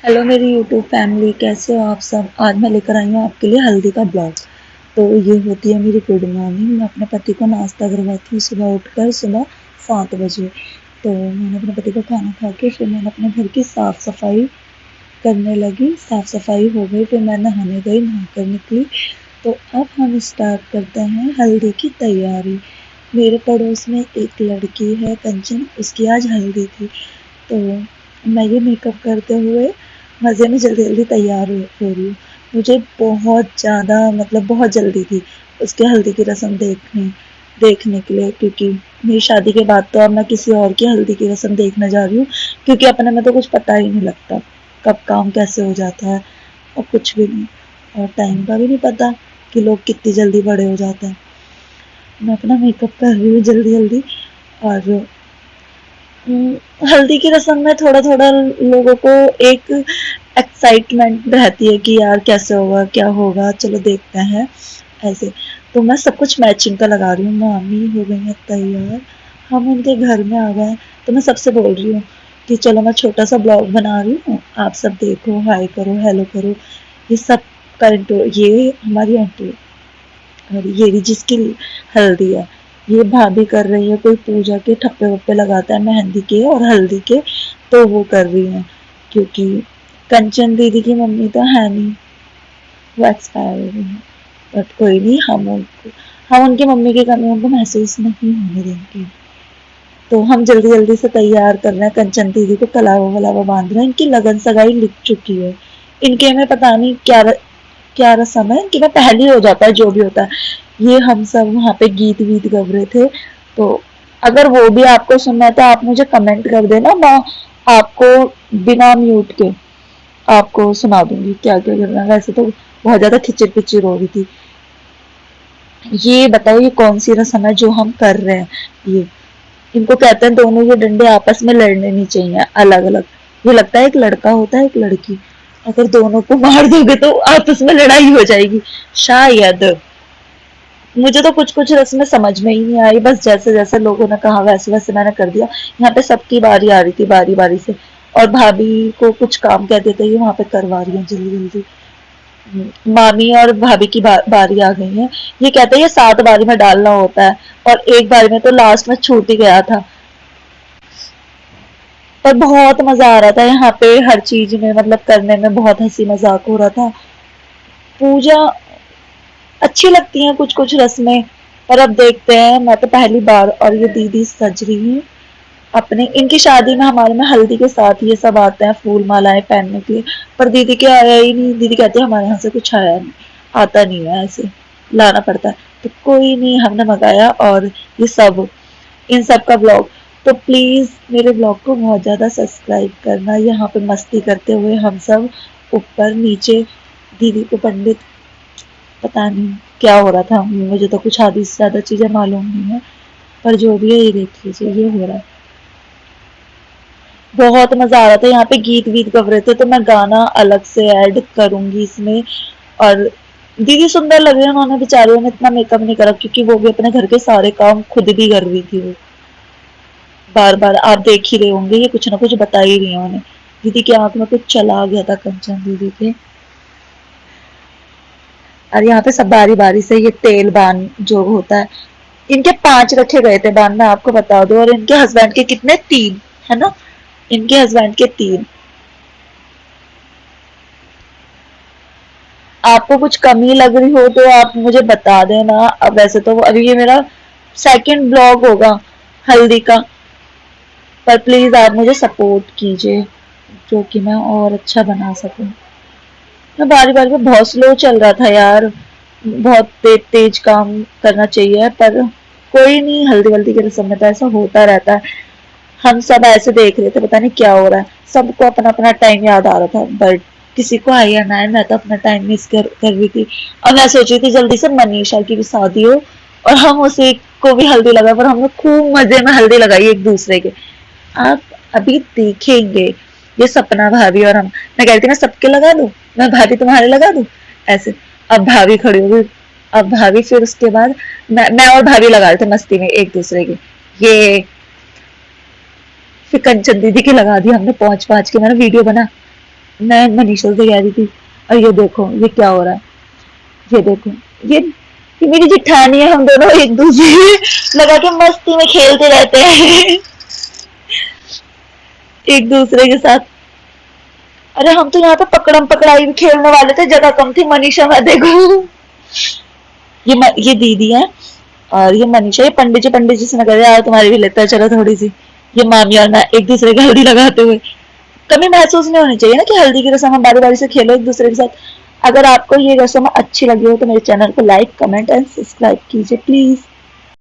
Hello मेरी YouTube family, कैसे हो आप सब। आज मैं लेकर आई हूँ आपके लिए हल्दी का ब्लॉग। तो ये होती है मेरी गुड मॉर्निंग। मैं अपने पति को नाश्ता करवाती हूँ सुबह उठकर, सुबह 7 बजे। तो मैंने अपने पति को खाना खा के फिर मैंने अपने घर की साफ़ सफाई करने लगी। साफ़ सफाई हो गई, फिर मैं नहाने गई, नहाकर निकली। तो अब हम स्टार्ट करते हैं हल्दी की तैयारी। मेरे पड़ोस में एक लड़की है कंचन, उसकी आज हल्दी थी। तो मैं ये मेकअप करते हुए मज़े में जल्दी जल्दी तैयार हो रही हूँ। मुझे बहुत ज़्यादा मतलब बहुत जल्दी थी उसके हल्दी की रस्म देखने के लिए, क्योंकि मेरी शादी के बाद तो अब मैं किसी और की हल्दी की रस्म देखने जा रही हूँ। क्योंकि अपने में तो कुछ पता ही नहीं लगता कब काम कैसे हो जाता है, और कुछ भी नहीं, और टाइम का भी नहीं पता कि लोग कितनी जल्दी बड़े हो जाते हैं। मैं अपना मेकअप कर रही हूँ जल्दी जल्दी। और हल्दी की रस्म में थोड़ा थोड़ा लोगों को एक एक्साइटमेंट रहती है कि यार कैसे होगा, क्या होगा, चलो देखते हैं ऐसे। तो मैं सब कुछ मैचिंग का लगा रही हूँ। मामी हो गई है तैयार, हम उनके घर में आ गए। तो मैं सबसे बोल रही हूँ कि चलो मैं छोटा सा ब्लॉग बना रही हूँ, आप सब देखो, हाय करो, हेलो करो। ये सब करंट, ये हमारी आंटी और ये भी जिसकी हल्दी है, ये भाभी कर रही है कोई पूजा के ठप्पे वप्पे लगाता है मेहंदी के और हल्दी के, तो वो कर रही है। क्योंकि कंचन दीदी की मम्मी तो है नहीं, वो एक्सपायर हो गई है। बट कोई नहीं, हम उनकी मम्मी की कमी उनको महसूस नहीं होने देंगे। तो हम जल्दी जल्दी से तैयार कर रहे हैं। कंचन दीदी को कलावा वलावा बांध रहे हैं। इनकी लगन सगाई लिख चुकी है। इनके में पता नहीं क्या रस्म है, इनके में पहले हो जाता है जो भी होता है। ये हम सब वहाँ पे गीत वीत गा रहे थे। तो अगर वो भी आपको सुनना है तो आप मुझे कमेंट कर देना, मैं आपको बिना म्यूट के आपको सुना दूंगी क्या क्या करना है। वैसे तो बहुत ज्यादा खिचर पिचर हो रही थी। ये बताओ, ये कौन सी रस्म है जो हम कर रहे हैं। ये इनको कहते हैं दोनों ये डंडे आपस में लड़ने नहीं चाहिए अलग अलग। ये लगता है एक लड़का होता है एक लड़की, अगर दोनों को मार दोगे तो आपस में लड़ाई हो जाएगी शायद। मुझे तो कुछ कुछ रस्में समझ में ही नहीं आई, बस जैसे जैसे लोगों ने कहा वैसे वैसे मैंने कर दिया। यहाँ पे सबकी बारी आ रही थी बारी बारी से, और भाभी को कुछ काम कह देते ये वहां पे करवा रही है जल्दी जल्दी। मामी और भाभी की बारी आ गई है। ये कहते हैं ये 7 बारी में डालना होता है, और एक बारी में तो लास्ट में छूट ही गया था। पर बहुत मजा आ रहा था यहाँ पे, हर चीज में मतलब करने में बहुत हंसी मजाक हो रहा था। पूजा अच्छी लगती है कुछ कुछ रस्में, पर अब देखते हैं। मैं तो पहली बार, और ये दीदी सज रही है अपने, इनकी शादी में हमारे में हल्दी के साथ ये सब आते हैं फूल मालाएं पहनने के लिए। पर दीदी के आया ही नहीं। दीदी कहती है हमारे यहाँ से कुछ आया नहीं, आता नहीं है, ऐसे लाना पड़ता है। तो कोई नहीं, हमने मंगाया। और ये सब, इन सब का ब्लॉग, तो प्लीज मेरे ब्लॉग को बहुत ज्यादा सब्सक्राइब करना। यहाँ पे मस्ती करते हुए हम सब ऊपर नीचे, दीदी को पंडित, पता नहीं क्या हो रहा था, मुझे तो कुछ आधी से ज्यादा चीजें मालूम नहीं है। पर जो भी है ये देख लीजिए, ये हो रहा है। बहुत मजा आ रहा था। यहाँ पे गीत वीत गा रहे थे, तो मैं गाना अलग से ऐड करूंगी इसमें। और दीदी सुंदर लग रही है, उन्होंने बेचारियों ने इतना मेकअप नहीं करा, क्योंकि वो भी अपने घर के सारे काम खुद भी कर रही थी। वो बार बार आप देख ही रहे होंगे, ये कुछ ना कुछ बता ही रही है उन्हें। दीदी की आंख में कुछ चला गया था कंचन दीदी के। और यहाँ पे सब बारी बारी से ये तेल बान जो होता है, इनके 5 रखे गए थे बान, मैं आपको बता दूं। और इनके हस्बैंड के कितने, 3 है ना, इनके हस्बैंड के 3। आपको कुछ कमी लग रही हो तो आप मुझे बता देना। अब वैसे तो अभी ये मेरा सेकंड ब्लॉग होगा हल्दी का, पर प्लीज आप मुझे सपोर्ट कीजिए, जो कि मैं और अच्छा बना सकूं। मैं बारी बारी में बहुत स्लो चल रहा था यार, बहुत तेज तेज काम करना चाहिए, पर कोई नहीं, हल्दी वल्दी की रस्म में तो ऐसा होता रहता है। हम सब ऐसे देख रहे थे पता नहीं क्या हो रहा है, सबको अपना अपना टाइम याद आ रहा था, बट किसी को आया ना है। मैं तो अपना टाइम मिस कर रही थी। और मैं सोच रही थी जल्दी से मनीषा की भी शादी हो और हम उसी को भी हल्दी लगाए, पर हमने खूब मजे में हल्दी लगाई एक दूसरे के। आप अभी देखेंगे, ये सपना भाभी और हम, मैं कहती मैं सबके लगा दूं, मैं भाभी तुम्हारे लगा दूं, ऐसे। अब भाभी खड़ी हो गई। अब भाभी, फिर उसके बाद मैं और भाभी लगा रहे थे मस्ती में एक दूसरे के। ये फिर कंचन दीदी की लगा दी हमने, पहुंच पहुंच के मैंने वीडियो बना। मैं मनीषा से कह रही थी, और ये देखो ये क्या हो रहा है, ये देखो, ये मेरी जिठानी है, हम दोनों एक दूसरे लगा के मस्ती में खेलते रहते हैं एक दूसरे के साथ। अरे हम तो यहाँ पे पकड़म पकड़ाई भी खेलने वाले थे, जगह कम थी। मनीषा मैं देखो ये दीदी है, और ये मनीषा। ये पंडित जी से मैं कह रहा यार तुम्हारी भी लेता है चलो थोड़ी सी। ये मामी और मैं एक दूसरे की हल्दी लगाते हुए। कमी महसूस नहीं होनी चाहिए ना कि हल्दी की रस्म हम बारी बारी से खेलो एक दूसरे के साथ। अगर आपको ये रस्म अच्छी लगी हो तो मेरे चैनल को लाइक कमेंट एंड सब्सक्राइब कीजिए प्लीज।